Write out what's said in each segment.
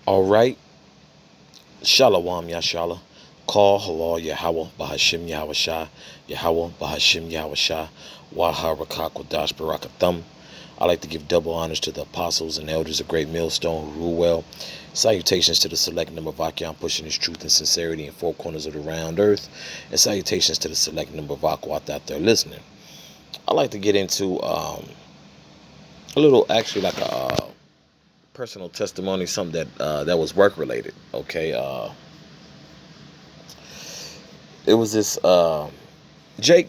All right. Shalom Yashala. Call Halal Yahweh Bahashim Yahweh Yahweh Bahashim Yahweh Waharakak Wadash Barakathum. I like to give double honors to the apostles and elders of Great Millstone who rule well. Salutations to the select number of Akyam pushing his truth and sincerity in four corners of the round earth. And salutations to the select number of Akwat out there listening. I like to get into a little, actually, like a personal testimony, something that was work related. Okay. It was this Jake,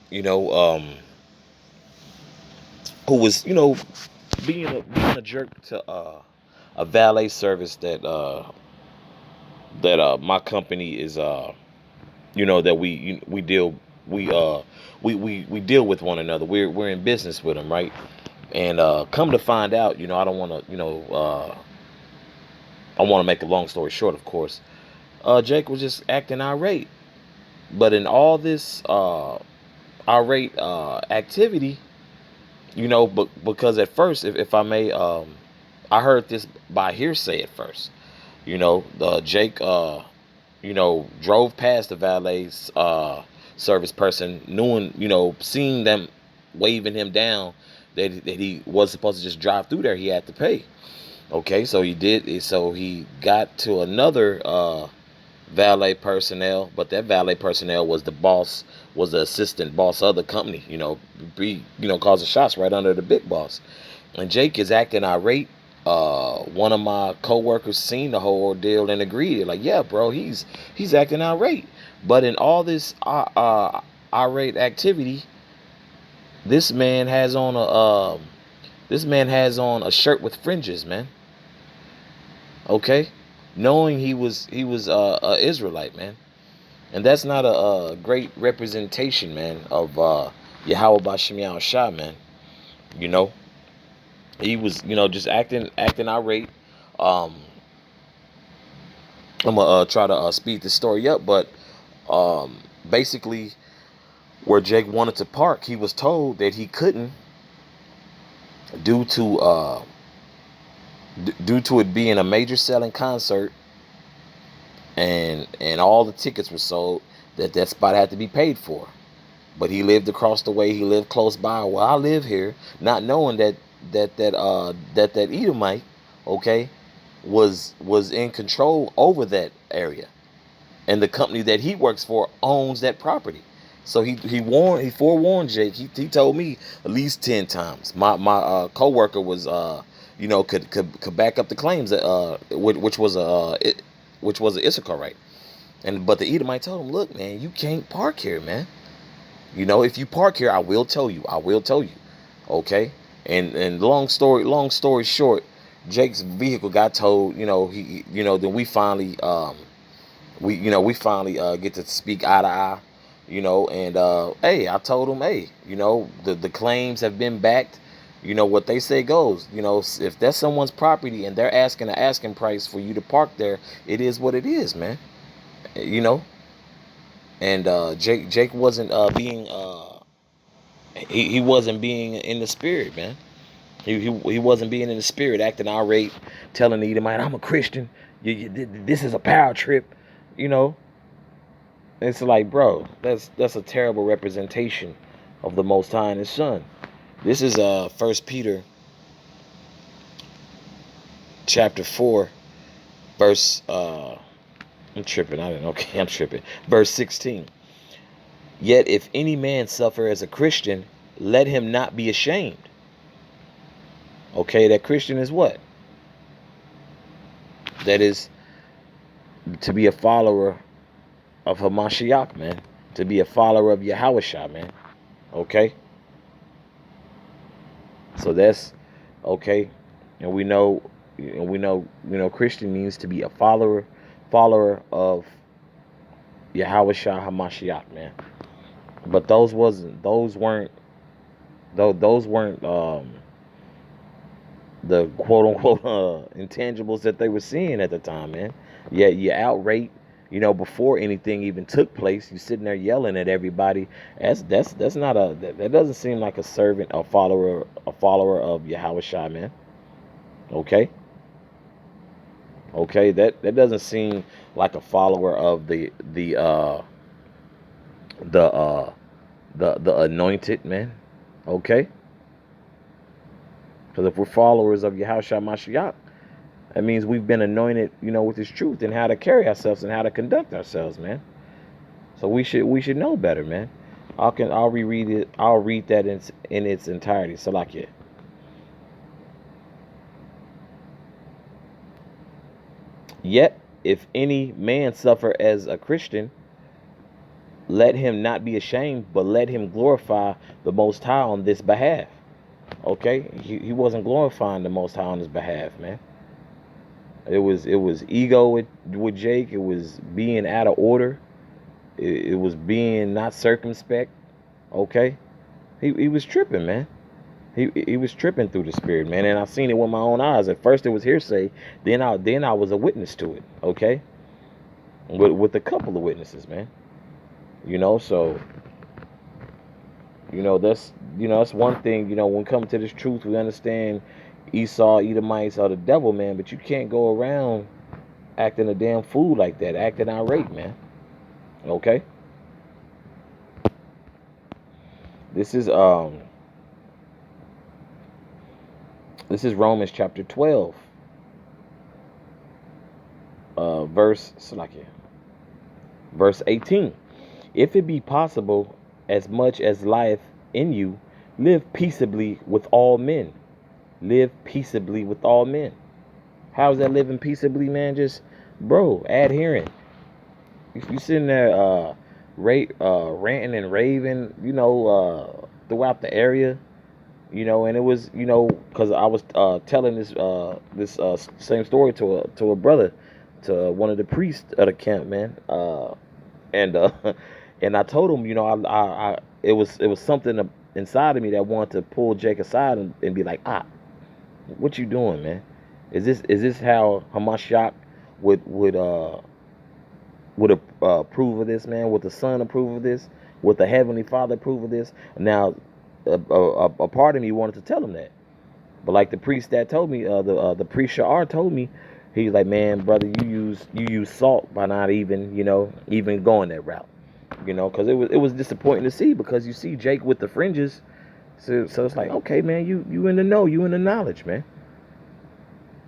you know, who was, being a jerk to a valet service that my company is that we deal with one another. We're in business with them, right? And come to find out, I don't want to, I want to make a long story short, of course. Jake was just acting irate, but in all this irate activity, but because at first, if I may, I heard this by hearsay at first. The Jake, drove past the valet's service person, knowing, seeing them waving him down, that he was supposed to just drive through there. He had to pay. Okay, so he did. So he got to another valet personnel, but that valet personnel was the boss, was the assistant boss of the company. Causing shots right under the big boss. And Jake is acting irate. One of my coworkers seen the whole ordeal and agreed. Like, yeah, bro, he's acting irate. But in all this irate activity, this man has on a shirt with fringes, man. Okay, knowing he was a Israelite, man, and that's not a great representation, man, of Yahweh Bashem Yahweh Shah, man. You know, he was, just acting irate. Um, I'm gonna try to speed the story up, but basically, where Jake wanted to park, he was told that he couldn't due to due to it being a major selling concert, and all the tickets were sold, that spot had to be paid for. But he lived across the way. He lived close by. Well, I live here, not knowing that Edomite, okay, was in control over that area, and the company that he works for owns that property. So he forewarned Jake. He told me at least 10 times. My coworker was could back up the claims that which was an Issacharite. But the Edomite told him, look, man, you can't park here, man. If you park here, I will tell you. I will tell you. Okay. And long story short, Jake's vehicle got towed. Then we finally get to speak eye to eye. And hey, I told him, hey, the claims have been backed. What they say goes. If that's someone's property and they're asking an asking price for you to park there, it is what it is, man. You know. And Jake wasn't being he wasn't being in the spirit, man. He wasn't being in the spirit, acting irate, telling the Edomite, I'm a Christian. This is a power trip, you know. It's like, bro, that's a terrible representation of the Most High and His Son. This is First Peter chapter 4, verse I'm tripping. I'm tripping. Verse 16. Yet if any man suffer as a Christian, let him not be ashamed. Okay, that Christian is what? That is to be a follower of Hamashiach, man. To be a follower of Yahushua, man. Okay? So that's okay. And we know Christian means to be a follower of Yahushua Hamashiach, man. But those weren't the quote unquote intangibles that they were seeing at the time, man. Yeah, you outrate, before anything even took place. You sitting there yelling at everybody. That's not that doesn't seem like a servant, a follower of Yahushua, man. Okay. Okay, that doesn't seem like a follower of the the anointed, man. Okay, because if we're followers of Yahushua Mashiach, that means we've been anointed, with His truth and how to carry ourselves and how to conduct ourselves, man. So we should know better, man. I'll reread it. I'll read that in its entirety. So like it. Yet, if any man suffer as a Christian, let him not be ashamed, but let him glorify the Most High on this behalf. Okay, he wasn't glorifying the Most High on his behalf, man. It was ego with Jake. It was being out of order. It was being not circumspect. Okay, he was tripping, man. He was tripping through the spirit, man, and I seen it with my own eyes. At first it was hearsay, then I was a witness to it. Okay, with a couple of witnesses, man. So that's one thing. When it comes to this truth, we understand Esau, Edomites are the devil, man. But you can't go around acting a damn fool like that, acting irate, man. Okay, this is Romans chapter 12, verse 18. If it be possible, as much as lieth in you, live peaceably with all men. Live peaceably with all men. How's that living peaceably, man? Just, bro, adhering. If you sitting there ranting and raving, throughout the area, and it was, because I was telling this same story to a brother, to one of the priests of the camp, man, and and I told him, it was something inside of me that wanted to pull Jake aside and be like, what you doing, man? Is this how Hamashiach would approve of this, man? Would the Son approve of this? Would the Heavenly Father approve of this? Now, a part of me wanted to tell him that, but like the priest that told me, the priest Sha'ar told me, he's like, man, brother, you use salt by not even going that route, because it was disappointing to see, because you see Jake with the fringes, so it's like, okay, man, you in the know, you in the knowledge, man,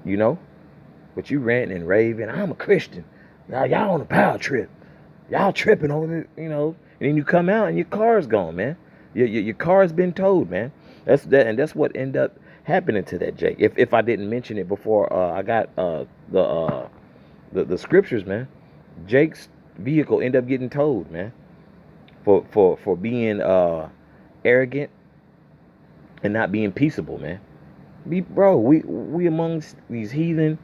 you know, but you ranting and raving, I'm a Christian, y'all on a power trip, y'all tripping on it, and then you come out and your car's gone, man. Your car's been towed, man. That's what ended up happening to that Jake. If I didn't mention it before, I got the scriptures, man. Jake's vehicle ended up getting towed, man, for being arrogant and not being peaceable, man. Bro, we amongst these heathen,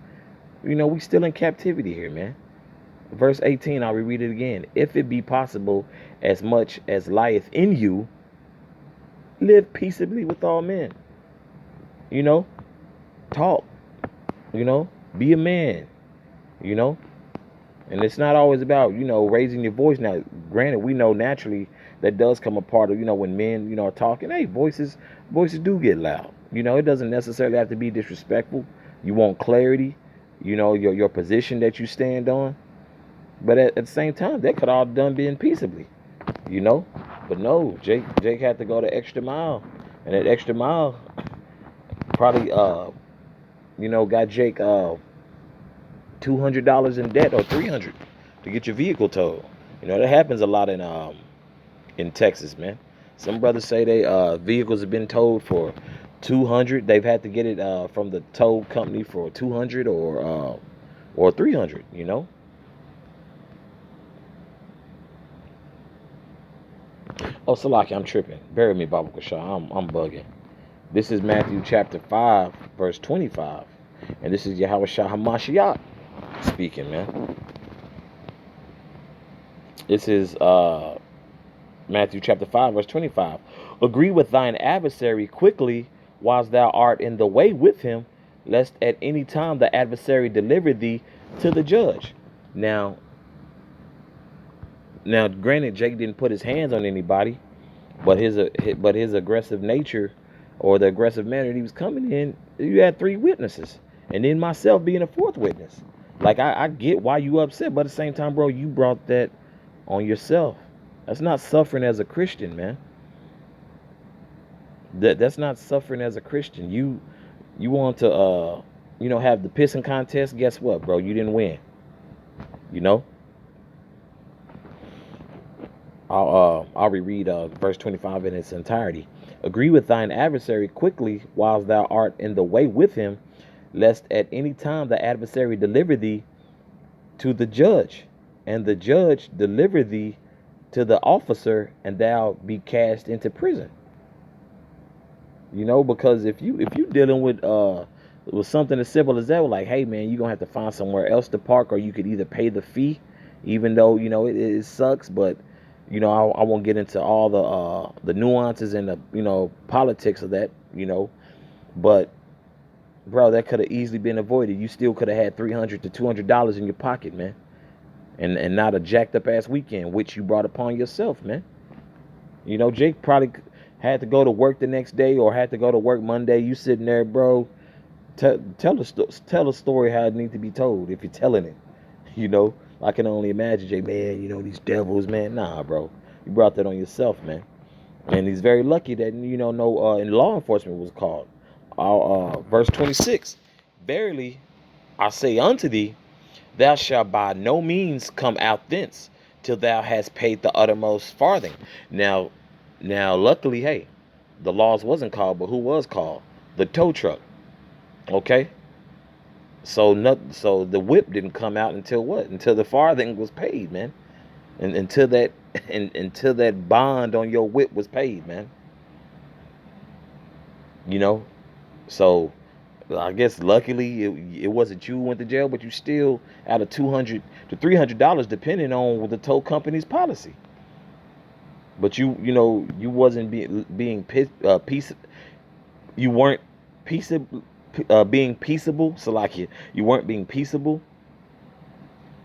we still in captivity here, man. Verse 18, I'll reread it again. If it be possible, as much as lieth in you, live peaceably with all men. Talk, be a man, you know. And it's not always about, raising your voice. Now, granted, we know naturally that does come a part of, when men, are talking, hey, voices do get loud. It doesn't necessarily have to be disrespectful. You want clarity, your position that you stand on. But at the same time, that could all done being peaceably, you know. But no, Jake had to go the extra mile, and that extra mile probably got Jake $200 in debt, or 300 to get your vehicle towed. That happens a lot in Texas, man. Some brothers say they vehicles have been towed for 200. They've had to get it from the tow company for 200 or 300. Oh, Salaki, I'm tripping. Bury me, Baba Kasha. I'm bugging. This is Matthew chapter 5, verse 25. And this is Yahweh Shah Hamashiach speaking, man. This is Matthew chapter 5, verse 25. Agree with thine adversary quickly whilst thou art in the way with him, lest at any time the adversary deliver thee to the judge. Now, granted, Jake didn't put his hands on anybody, but his aggressive nature, or the aggressive manner he was coming in, you had 3 witnesses, and then myself being a 4th witness. Like I get why you upset, but at the same time, bro, you brought that on yourself. That's not suffering as a Christian, man. That's not suffering as a Christian. You want to have the pissing contest. Guess what, bro? You didn't win. You know. I'll reread verse 25 in its entirety. Agree with thine adversary quickly whilst thou art in the way with him, lest at any time the adversary deliver thee to the judge, and the judge deliver thee to the officer, and thou be cast into prison. Because if you dealing with something as simple as that, like, hey man, you're gonna have to find somewhere else to park, or you could either pay the fee, even though it sucks, but I won't get into all the nuances and the politics of that, but bro, that could have easily been avoided. You still could have had $300 to $200 in your pocket, man, and not a jacked up ass weekend, which you brought upon yourself, man. Jake probably had to go to work the next day, or had to go to work Monday. You sitting there, bro. Tell a story how it needs to be told if you're telling it. You know, I can only imagine, Jay, man. These devils, man. Nah, bro. You brought that on yourself, man. And he's very lucky that no in law enforcement was called. Verse 26. Verily, I say unto thee, thou shalt by no means come out thence till thou hast paid the uttermost farthing. Now, luckily, hey, the laws wasn't called, but who was called? The tow truck. Okay. So the whip didn't come out until what? Until the farthing was paid, man. And until that bond on your whip was paid, man. You know. So I guess luckily it wasn't you who went to jail, but you still out of $200 to $300, depending on the tow company's policy. But you wasn't being peace. You weren't peaceable. Being peaceable. So like you weren't being peaceable.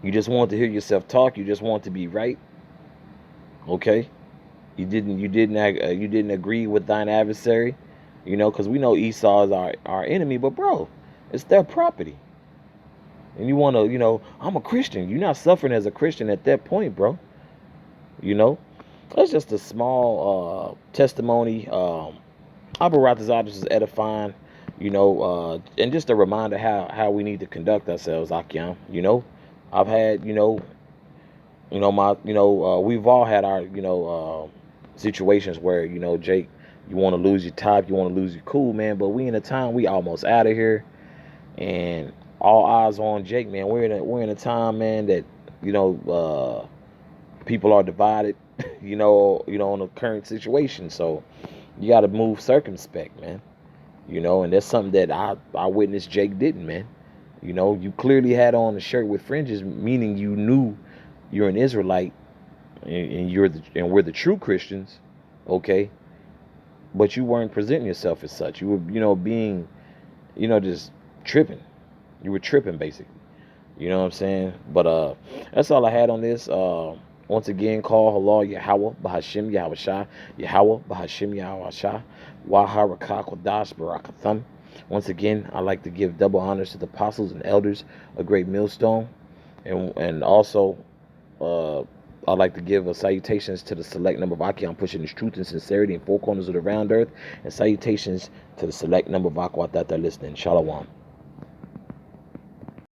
You just wanted to hear yourself talk. You just wanted to be right. Okay. You didn't agree with thine adversary. Because we know Esau is our enemy. But bro, it's their property. And you want to, I'm a Christian. You're not suffering as a Christian at that point, bro. That's just a small testimony. Abu Ratazadis is edifying, and just a reminder how we need to conduct ourselves, Akiam. I've had, we've all had our, situations where, Jake, you want to lose your top, you want to lose your cool, man. But we in a time we almost out of here, and all eyes on Jake, man. We're in a time, man, that people are divided, on the current situation. So you got to move circumspect, man. And that's something that I witnessed Jake didn't, man. You clearly had on a shirt with fringes, meaning you knew you're an Israelite, and we're the true Christians, okay? But you weren't presenting yourself as such. You were, being, just tripping. You were tripping, basically. You know what I'm saying? But that's all I had on this. Once again, call Allah Yahweh Bahashim Yahweh Yahweh Bahashim Yahweh Waharakah Kodash Barakatham. Once again, I like to give double honors to the apostles and elders, a great millstone, and also I'd like to give salutations to the select number of Akiam pushing his truth and sincerity in four corners of the round earth, and salutations to the select number of Aquat that are listening. Shalom.